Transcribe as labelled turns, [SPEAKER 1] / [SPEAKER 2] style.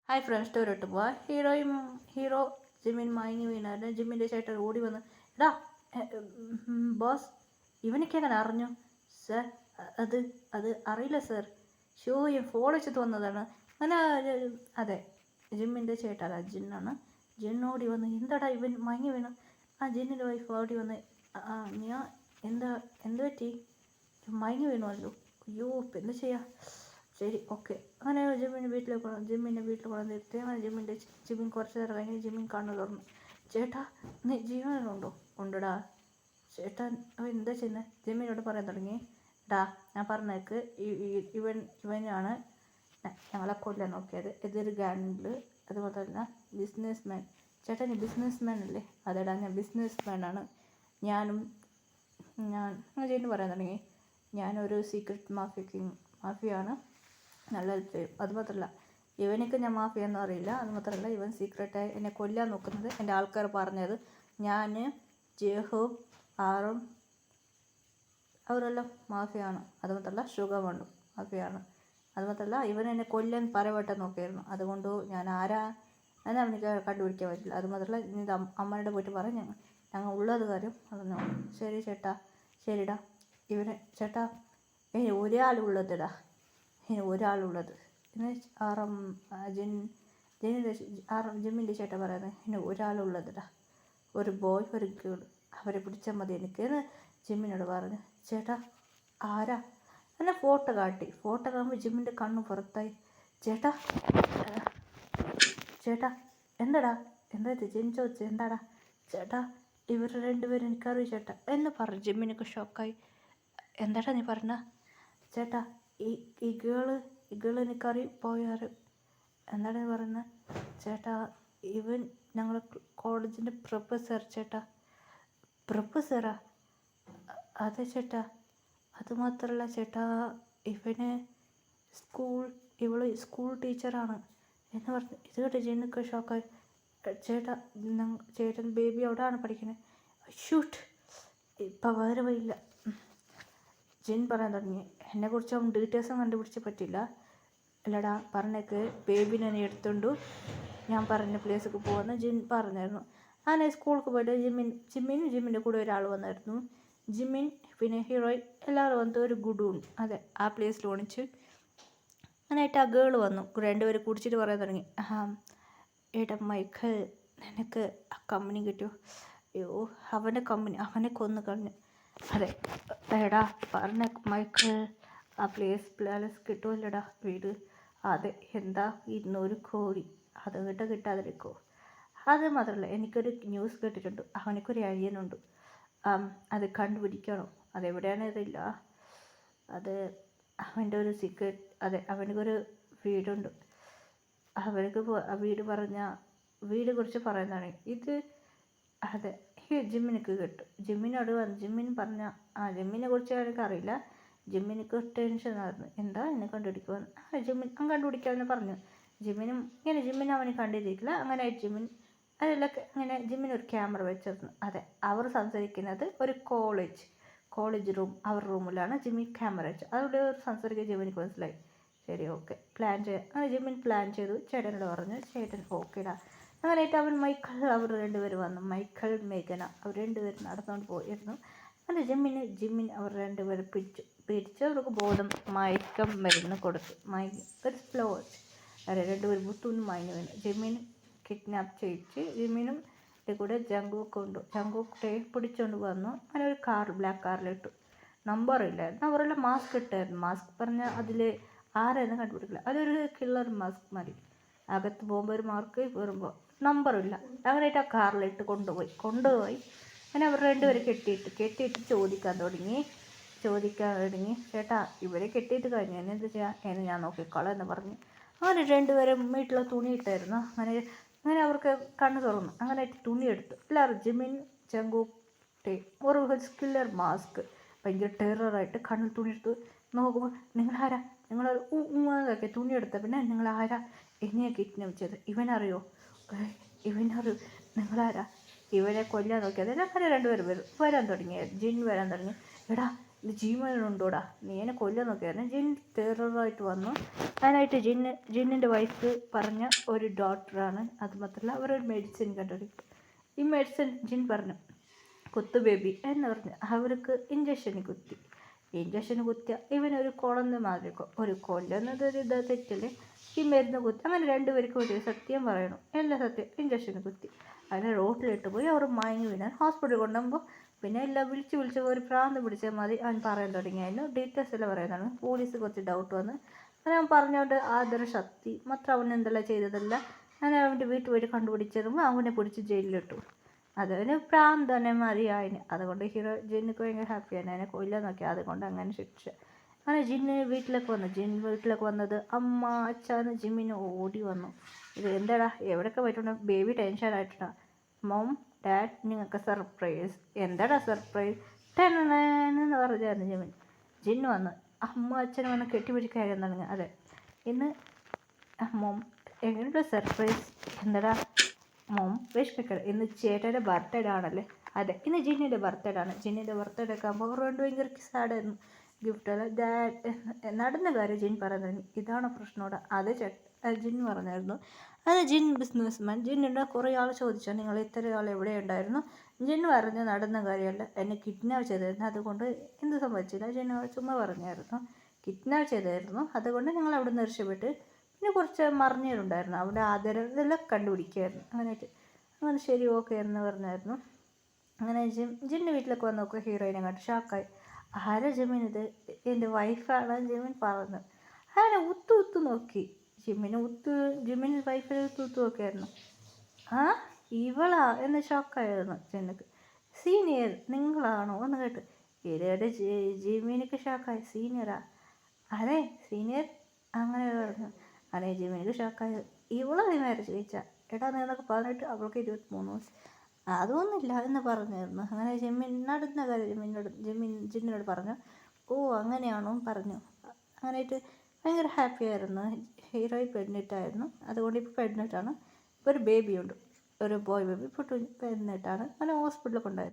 [SPEAKER 1] Hi friends സ്റ്റോറിട്ട് പോവാ. Hero ജിമ്മിൻ മയങ്ങി വീണായിരുന്നു. ജിമ്മിൻ്റെ ചേട്ടൻ ഓടി വന്ന്, എടാ ബോസ്, ഇവനൊക്കെ എങ്ങനെ അറിഞ്ഞു സർ? അത് അത് അറിയില്ല സർ, ഷോയും ഫോൺ വെച്ചിട്ട് വന്നതാണ്. അങ്ങനെ അതെ, ജിമ്മിൻ്റെ ചേട്ടാ ജിന്നാണ്. ജിൻ ഓടി വന്ന്, എന്താടാ ഇവൻ മയങ്ങി വീണു? ജിന്നിൻ്റെ വൈഫ് ഓടി വന്ന്, ഞാൻ എന്താ എന്ത് പറ്റി? മയങ്ങി വീണുവല്ലോ. അയ്യോ ഇപ്പം എന്താ ചെയ്യുക? ശരി ഓക്കെ. അങ്ങനെ ജിമ്മിൻ്റെ വീട്ടിൽ കൊണ്ടു നിർത്തി. അങ്ങനെ ജിമ്മിൻ കുറച്ച് നേരം കഴിഞ്ഞ് ജിമ്മിൻ കണ്ണു തുറന്നു. ചേട്ടാ നീ ജീവനുണ്ടോ? ഉണ്ടടാ. ചേട്ടാ എന്താ ചെയ്യുന്നത്? ജിമ്മിനോട് പറയാൻ തുടങ്ങി. ഡാ ഞാൻ പറഞ്ഞേക്ക്, ഇവനാണ് ഞങ്ങളെ കൊല്ലാൻ നോക്കിയത്. ഇതൊരു ഗാംബിള്, അതുമാത്രമല്ല ബിസിനസ് മാൻ. ചേട്ടാ നീ ബിസിനസ് മാൻ അല്ലേ? അതെടാ ഞാൻ ബിസിനസ് മാനാണ്. ഞാൻ ജിന്നു പറയാൻ തുടങ്ങി, ഞാനൊരു സീക്രട്ട് മാഫിയാണ്. നല്ല ഹെൽപ്പ് ചെയ്യും. അതുമാത്രമല്ല ഇവനൊക്കെ ഞാൻ മാഫിയൊന്നും അറിയില്ല. അതുമാത്രമല്ല ഇവൻ സീക്രട്ടായി എന്നെ കൊല്ലാൻ നോക്കുന്നത് എൻ്റെ ആൾക്കാർ പറഞ്ഞത്. ഞാൻ ജേഹൂബ് ആറും അവരെല്ലാം മാഫിയാണ്. അതുമാത്രമല്ല ഷുഗമണ്ണും മാഫിയാണ്. അതുമാത്രമല്ല ഇവൻ എന്നെ കൊല്ലാൻ പലവട്ടം നോക്കിയായിരുന്നു. അതുകൊണ്ട് ഞാൻ ആരാ എന്ന് അവനിക്ക് കണ്ടുപിടിക്കാൻ പറ്റില്ല. അതുമാത്രമല്ല ഇനി അമ്മയുടെ പോയിട്ട് പറഞ്ഞ് ഞങ്ങൾ ഉള്ളത് കാര്യം പറഞ്ഞു. ശരി ചേട്ടാ, ശരിടാ. ഇവന് ചേട്ടാ ഇനി ഒരാളുള്ളതടാ, ഇനി ഒരാളുള്ളത് ഇന്ന് ജിമ്മിൻ്റെ ചേട്ടൻ പറയുന്നത്, ഇനി ഒരാളുള്ളതടാ, ഒരു ബോയ് ഒരു ഗേൾ, അവരെ പിടിച്ചാൽ മതി എനിക്ക് എന്ന് ജിമ്മിനോട് പറഞ്ഞു. ചേട്ടാ ആരാ? എന്നെ ഫോട്ടോ കാണുമ്പോൾ ജിമ്മിൻ്റെ കണ്ണു പുറത്തായി. ചേട്ടാ ചേട്ടാ എന്താടാ, എന്താ ജിൻ ചോദിച്ചു, എന്താടാ? ചേട്ടാ ഇവർ രണ്ടുപേരും എനിക്കറിയും ചേട്ടാ എന്ന് പറഞ്ഞു. ജിമ്മിനൊക്കെ ഷോക്കായി. എന്താടാ നീ പറഞ്ഞ? ചേട്ടാ ഈ ഗേള് എനിക്കറിയും പോയാറ്. എന്താണ് പറയുന്നത്? ചേട്ടാ ഇവൻ ഞങ്ങൾ കോളേജിൻ്റെ പ്രൊഫസർ ചേട്ടാ. പ്രൊഫസറാ? അതെ ചേട്ടാ. അതുമാത്രമല്ല ചേട്ടാ, ഇവള് സ്കൂൾ ടീച്ചറാണ് എന്ന് പറഞ്ഞു. ഇത് കേട്ട് ജിന്നൊക്കെ ഷോക്കായി. ചേട്ടാ ചേട്ടൻ ബേബി അവിടെയാണ് പഠിക്കുന്നത്. ഷൂട്ട്, ഇപ്പം വേറെ വഴിയില്ല. ജിൻ പറയാൻ തുടങ്ങി, എന്നെക്കുറിച്ച് അവൻ ഡീറ്റെയിൽസും കണ്ടുപിടിച്ച് പറ്റില്ല. അല്ലടാ പറഞ്ഞേക്ക്, ബേബിനെ നീ എടുത്തുകൊണ്ടു ഞാൻ പറഞ്ഞ പ്ലേസൊക്കെ പോകുമെന്ന് ജിൻ പറഞ്ഞായിരുന്നു. അങ്ങനെ സ്കൂൾക്ക് പോയിട്ട് ജിമ്മിൻ്റെ കൂടെ ഒരാൾ വന്നായിരുന്നു. ജിമ്മിൻ പിന്നെ ഹീറോയിൻ എല്ലാവരും വന്നിട്ട് ഒരു ഗുഡൂൺ, അതെ ആ പ്ലേസിൽ ഓണിച്ച്. അങ്ങനെയായിട്ട് ആ ഗേൾ വന്നു. രണ്ടുപേരും കുടിച്ചിട്ട് പറയാൻ തുടങ്ങി, എടാ മൈക്കിൾ, നിനക്ക് ആ കമ്പനി കിട്ടിയോ? അയ്യോ അവനെ കൊന്നു കളഞ്ഞു. അതെ എടാ പറഞ്ഞ മൈക്കിൾ, ആ പ്ലാലസ് കിട്ടുമല്ലടാ വീട്? അതെ. എന്താ 200 കോടി? അത് കിട്ടാതിരിക്കോ? അത് മാത്രമല്ല എനിക്കൊരു ന്യൂസ് കേട്ടിട്ടുണ്ട്, അവനക്കൊരു അഴിയനുണ്ട്. അത് കണ്ടുപിടിക്കണോ? അതെവിടെയാണ് ഇതില്ല. അത് അവൻ്റെ ഒരു സീക്രട്ട്. അതെ അവനക്കൊരു വീടുണ്ട്. അവർക്ക് വീട് കുറിച്ച് പറയുന്നതാണ് ഇത്. അതെ ജിമ്മിനൊക്കെ കിട്ടും. ജിമ്മിനോട് വന്ന് ജിമ്മിൻ പറഞ്ഞ ജിമ്മിനെ കുറിച്ച് എനിക്കറിയില്ല. ജിമ്മിനൊക്കെ ടെൻഷനായിരുന്നു, എന്താ എന്നെ കണ്ടുപിടിക്കുമെന്ന്. ജിമ്മിൻ കണ്ടുപിടിക്കാമെന്ന് പറഞ്ഞു. ജിമ്മിൻ അവനെ കണ്ടിരിക്കില്ല. അങ്ങനെ അങ്ങനെ ജിമ്മിന് ഒരു ക്യാമറ വെച്ചിരുന്നു. അതെ അവർ സംസാരിക്കുന്നത് ഒരു കോളേജ് റൂം, അവരുടെ റൂമിലാണ് ജിമ്മിൻ ക്യാമറ വെച്ചത്. അവിടെ ഒരു സംസാരിക്കുക ജിമ്മിനിക്ക് മനസ്സിലായി. ശരി ഓക്കെ പ്ലാൻ ചെയ്യാം. അങ്ങനെ ജിമ്മിൻ പ്ലാൻ ചെയ്തു. ചേട്ടനോട് പറഞ്ഞു. ചേട്ടൻ ഓക്കേടാ. അങ്ങനെയായിട്ട് അവർ രണ്ടുപേരും വന്നു. മൈക്കിൾ മേഘന അവർ രണ്ടുപേരും നടന്നുകൊണ്ട് പോയിരുന്നു. അങ്ങനെ ജിമ്മിൻ അവർ രണ്ടുപേരും പിരിച്ച് അവർക്ക് ബോധം മയക്കം മരുന്ന് കൊടുത്തു. ഒരു സ്ലോ അവരെ രണ്ടുപേരും ബുദ്ധൂന്ന് മയങ്ങി വീണു. ജിമ്മിൻ കിഡ്നാപ്പ് ചെയ്യിച്ച് ജിമ്മിനും കൂടെ ജങ്കൂക്ക് പിടിച്ചുകൊണ്ട് വന്നു. അങ്ങനെ ഒരു ബ്ലാക്ക് കാറിലിട്ടു. നമ്പറില്ലായിരുന്നു. അവരെല്ലാം മാസ്ക് ഇട്ടായിരുന്നു. മാസ്ക് പറഞ്ഞാൽ അതിൽ ആരെന്ന് കണ്ടുപിടിക്കില്ല. അതൊരു കില്ലർ മാസ്ക് മതി. അകത്ത് പോകുമ്പോൾ ഒരു മാർക്ക് വരുമ്പോൾ നമ്പറില്ല. അങ്ങനെയായിട്ട് ആ കാറിലിട്ട് കൊണ്ടുപോയി. അങ്ങനെ അവർ രണ്ടുപേരും കെട്ടിയിട്ട് ചോദിക്കാൻ തുടങ്ങി. ചേട്ടാ ഇവരെ കെട്ടിയിട്ട് കഴിഞ്ഞു, എന്ത് ചെയ്യാം എന്ന് ഞാൻ നോക്കിക്കോളാം എന്ന് പറഞ്ഞു. അങ്ങനെ രണ്ടുപേരും വീട്ടിലെ തുണി ഇട്ടായിരുന്നു. അങ്ങനെ അവർക്ക് കണ്ണ് തുറന്നു. അങ്ങനെ തുണി എടുത്തു. എല്ലാവരും ജിമ്മിൻ ചെങ്കൂട്ടെ ഒരു കില്ലർ മാസ്ക് ഭയങ്കര ടെററായിട്ട് കണ്ണിൽ തുണി എടുത്തു. നോക്കുമ്പോൾ നിങ്ങളാരാ? നിങ്ങളൊക്കെ തുണി എടുത്ത പിന്നെ നിങ്ങളാരാ എന്നെയാണ് കിഡ്നാപ്പ് ചെയ്തത്? ഇവനറിയോ? നിങ്ങളാരാ? ഇവനെ കൊല്ലാൻ നോക്കിയത്. അങ്ങനെ രണ്ടുപേരും വരാൻ തുടങ്ങി. ജിൻ വരാൻ തുടങ്ങി. എടാ ഇത് ജീവനുണ്ടോടാ, നീ എന്നെ കൊല്ലാൻ നോക്കിയായിരുന്നു. ജിൻ ടെററായിട്ട് വന്നു. അതിനായിട്ട് ജിന്നിൻ്റെ വൈഫ് പറഞ്ഞ ഒരു ഡോക്ടറാണ്. അത് മാത്രമല്ല അവരൊരു മെഡിസിൻ കണ്ടുപിടിക്കും. ഈ മെഡിസിൻ ജിൻ പറഞ്ഞു കുത്തു ബേബി എന്ന് പറഞ്ഞ് അവർക്ക് ഇഞ്ചക്ഷന് കുത്തിയ ഇവനൊരു കുളന്ന് മാതിരി ഒരു കൊല്ലുന്നതൊരു ഇതാ തെറ്റല്ലേ. ഈ മരുന്ന് കുത്തി അങ്ങനെ രണ്ടുപേർക്കും ഒരു സത്യം പറയണം, എല്ലാ സത്യം. ഇഞ്ചക്ഷന് കുത്തി അതിനെ റോട്ടിലിട്ട് പോയി അവർ മയങ്ങി വീണാൻ ഹോസ്പിറ്റലിൽ കൊണ്ടുപോകുമ്പോൾ പിന്നെ എല്ലാം വിളിച്ച് ഒരു പ്രാന്ത് പിടിച്ചാൽ മതി അവൻ പറയാൻ തുടങ്ങിയായിരുന്നു. ഡീറ്റെയിൽസ് എല്ലാം പറയുന്നതാണ്. പോലീസ് കുറച്ച് ഡൗട്ട് വന്ന് അങ്ങനെ അവൻ പറഞ്ഞുകൊണ്ട് ആദര ശക്തി മാത്രം അവൻ എന്തെല്ലാം ചെയ്തതല്ല. അങ്ങനെ അവൻ്റെ വീട്ടിൽ പോയിട്ട് കണ്ടുപിടിച്ചതുമ്പോൾ അവനെ പിടിച്ച് ജയിലിലിട്ടു. അതവന് പ്രാന്തനെ മതിയായിന്. അതുകൊണ്ട് ജിന്നിക്ക് ഭയങ്കര ഹാപ്പിയാണ്. അതിനെ കൊല്ലാൻ നോക്കി, അതുകൊണ്ട് അങ്ങനെ ശിക്ഷ. അങ്ങനെ ജിൻ വീട്ടിലേക്ക് വന്നത് അമ്മ അച്ഛന്ന് ജിമ്മിന് ഓടി വന്നു. ഇത് എന്താടാ എവിടെയൊക്കെ പോയിട്ടുണ്ട്? ബേബി ടെൻഷനായിട്ടാ. മോം ഡാഡ് നിങ്ങൾക്ക് സർപ്രൈസ്. എന്താടാ സർപ്രൈസ്? ടെന്ന് പറഞ്ഞായിരുന്നു ജിന്ന് വന്ന് അമ്മ അച്ഛനും വന്ന് കെട്ടിപ്പിടിക്കായിരുന്നു തുടങ്ങി. അതെ ഇന്ന് മോം എങ്ങനെയുള്ള സർപ്രൈസ്? എന്താടാ മോം വിഷ്മിക്കട ഇന്ന് ചേട്ടൻ്റെ ബർത്ത്ഡേ ആണല്ലേ? അതെ ഇന്ന് ജിന്നിൻ്റെ ബർത്ത്ഡേ ആണ്. ജിന്നിൻ്റെ ബർത്ത്ഡേ ഒക്കെ ആകുമ്പോൾ അവർ രണ്ട് ഭയങ്കര സാഡായിരുന്നു. ഗിഫ്റ്റല്ല ഡാഡ് നടന്ന കാര്യം ജിൻ പറഞ്ഞു. ഇതാണ് പ്രശ്നമോടെ? അത് ജിൻ പറഞ്ഞായിരുന്നു. അത് ജിൻ ബിസിനസ്മാൻ. ജിന്നിൻ്റെ കുറേ ആൾ ചോദിച്ചാൽ നിങ്ങൾ ഇത്ര ആൾ എവിടെ ഉണ്ടായിരുന്നു? ജിൻ പറഞ്ഞു നടന്ന കാര്യമല്ല, എന്നെ കിഡ്നാപ്പ് ചെയ്തായിരുന്നു, അതുകൊണ്ട് എന്ത് സംഭവിച്ചില്ല. ജിൻ ചുമ്മാ പറഞ്ഞായിരുന്നു കിഡ്നാപ്പ് ചെയ്തായിരുന്നു, അതുകൊണ്ട് നിങ്ങൾ അവിടെ നിന്ന് രക്ഷപ്പെട്ട്. പിന്നെ കുറച്ച് മറിഞ്ഞിട്ടുണ്ടായിരുന്നു, അവിടെ ആദരവെല്ലാം കണ്ടുപിടിക്കുമായിരുന്നു. അങ്ങനെ ശരി ഓക്കെ എന്ന് പറഞ്ഞായിരുന്നു. അങ്ങനെ ജിൻ്റെ വീട്ടിലൊക്കെ വന്ന് നോക്കുക ഹീറോയിനെ കണ്ട് ഷോക്കായി. ആരാ ജിമിൻ? ഇത് എൻ്റെ വൈഫാണ് ജിമിൻ പറഞ്ഞു. അങ്ങനെ ഉത്തു നോക്കി ജിമിൻ വൈഫിനെ ഉത്തു നോക്കിയായിരുന്നു. ആ ഇവളാ എന്ന് ഷോക്കായിരുന്നു ജിന്നക്ക്. സീനിയർ നിങ്ങളാണോ എന്ന് കേട്ട് ഇവരുടെ ജിമിനിക്ക് ഷോക്കായി. സീനിയറാ? അതെ സീനിയർ അങ്ങനെ പറഞ്ഞു. അങ്ങനെ ജിമിനിക്ക് ഷോക്കായത്. ഇവളെ മാരേജ് ചോദിച്ചാൽ എടാ എന്നൊക്കെ പറഞ്ഞിട്ട് അവൾക്ക് 23 വയസ്സ്. അതൊന്നുമില്ല എന്ന് പറഞ്ഞായിരുന്നു. അങ്ങനെ നടന്ന കാര്യം ജിന്നിനോട് പറഞ്ഞു. ഓ അങ്ങനെയാണോ പറഞ്ഞു. അങ്ങനെയായിട്ട് ഭയങ്കര ഹാപ്പി ആയിരുന്നു. ഹീറോയിൻ പ്രഗ്നൻ്റായിരുന്നു, അതുകൊണ്ട് ഇപ്പോൾ പ്രഗ്നൻ്റാണ്. ഇപ്പോൾ ഒരു ബേബിയുണ്ട്, ഒരു ബോയ് ബേബി. ഇപ്പോൾ പ്രഗ്നൻ്റാണ്. അങ്ങനെ ഹോസ്പിറ്റലിൽ കൊണ്ടുപോയത്.